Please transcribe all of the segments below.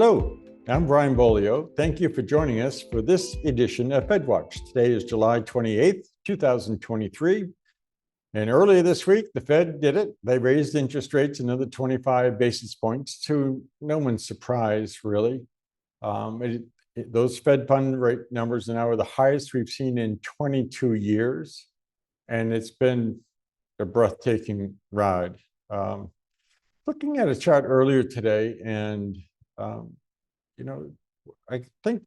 Hello, I'm Brian Beaulieu. Thank you for joining us for this edition of FedWatch. Today is July 28th, 2023. And earlier this week, the Fed did it. They raised interest rates another 25 basis points to no one's surprise, really. Those Fed fund rate numbers now are the highest we've seen in 22 years. And it's been a breathtaking ride. Looking at a chart earlier today, and I think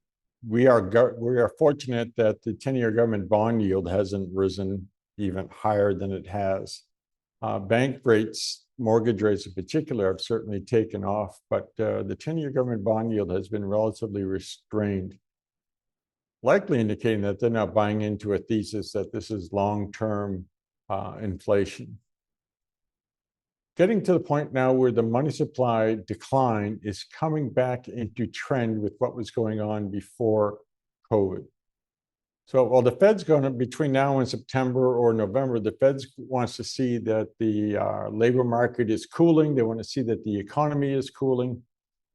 we are fortunate that the 10-year government bond yield hasn't risen even higher than it has. Bank rates, mortgage rates in particular, have certainly taken off, but the 10-year government bond yield has been relatively restrained, likely indicating that they're not buying into a thesis that this is long-term inflation. Getting to the point now where the money supply decline is coming back into trend with what was going on before COVID. So while the Fed's going to, between now and September or November, the Fed wants to see that the labor market is cooling. They want to see that the economy is cooling.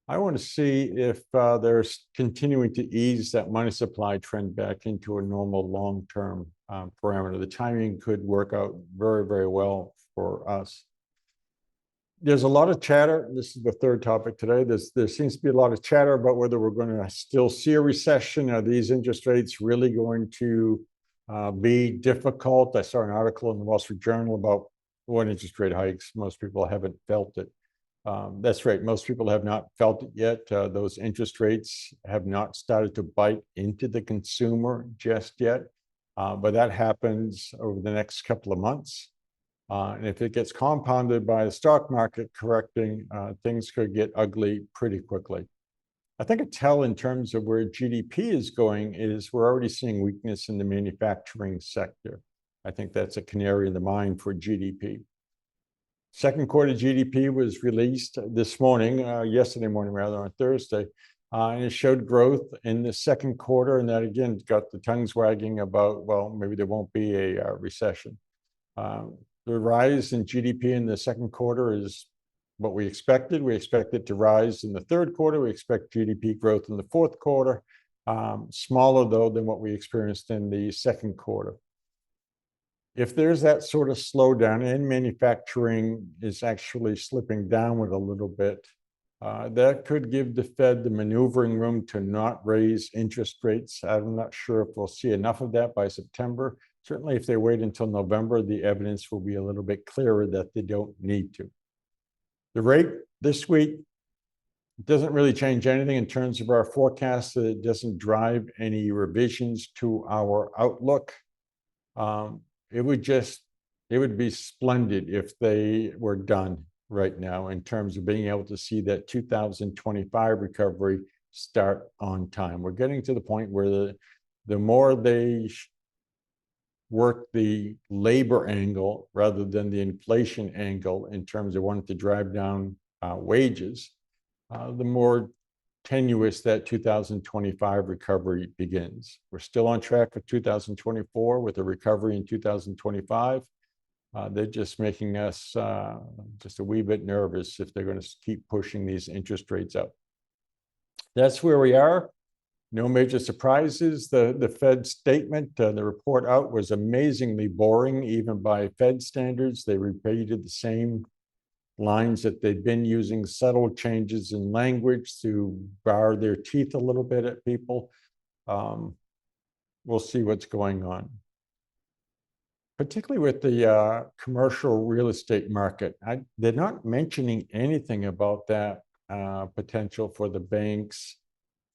I want to see if they're continuing to ease that money supply trend back into a normal long-term parameter. The timing could work out very, very well for us. There's a lot of chatter. This is the third topic today. There seems to be a lot of chatter about whether we're going to still see a recession. Are these interest rates really going to be difficult? I saw an article in the Wall Street Journal about one interest rate hikes. Most people haven't felt it. That's right. Most people have not felt it yet. Those interest rates have not started to bite into the consumer just yet. But that happens over the next couple of months. And if it gets compounded by the stock market correcting, things could get ugly pretty quickly. I think a tell in terms of where GDP is going is we're already seeing weakness in the manufacturing sector. I think that's a canary in the mine for GDP. Second quarter GDP was released this morning, yesterday morning rather, on Thursday, and it showed growth in the second quarter. And that again got the tongues wagging about, well, maybe there won't be a recession. The rise in GDP in the second quarter is what we expected. We expect it to rise in the third quarter. We expect GDP growth in the fourth quarter, smaller though than what we experienced in the second quarter. If there's that sort of slowdown and manufacturing is actually slipping downward a little bit, that could give the Fed the maneuvering room to not raise interest rates. I'm not sure if we'll see enough of that by September. Certainly, if they wait until November, the evidence will be a little bit clearer that they don't need to. The rate this week doesn't really change anything in terms of our forecast. It doesn't drive any revisions to our outlook. It would be splendid if they were done right now in terms of being able to see that 2025 recovery start on time. We're getting to the point where the more they work the labor angle rather than the inflation angle in terms of wanting to drive down wages, the more tenuous that 2025 recovery begins. We're still on track for 2024 with a recovery in 2025. They're just making us just a wee bit nervous if they're going to keep pushing these interest rates up. That's where we are. No major surprises. The Fed statement, the report out was amazingly boring, even by Fed standards. They repeated the same lines that they've been using, subtle changes in language to bar their teeth a little bit at people. We'll see what's going on. Particularly with the commercial real estate market. They're not mentioning anything about that potential for the banks.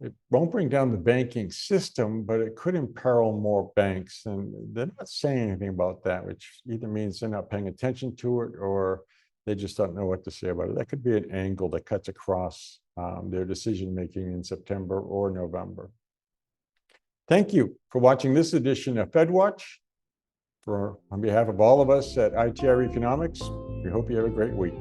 It won't bring down the banking system, but it could imperil more banks. And they're not saying anything about that, which either means they're not paying attention to it or they just don't know what to say about it. That could be an angle that cuts across their decision-making in September or November. Thank you for watching this edition of FedWatch. On behalf of all of us at ITR Economics, we hope you have a great week.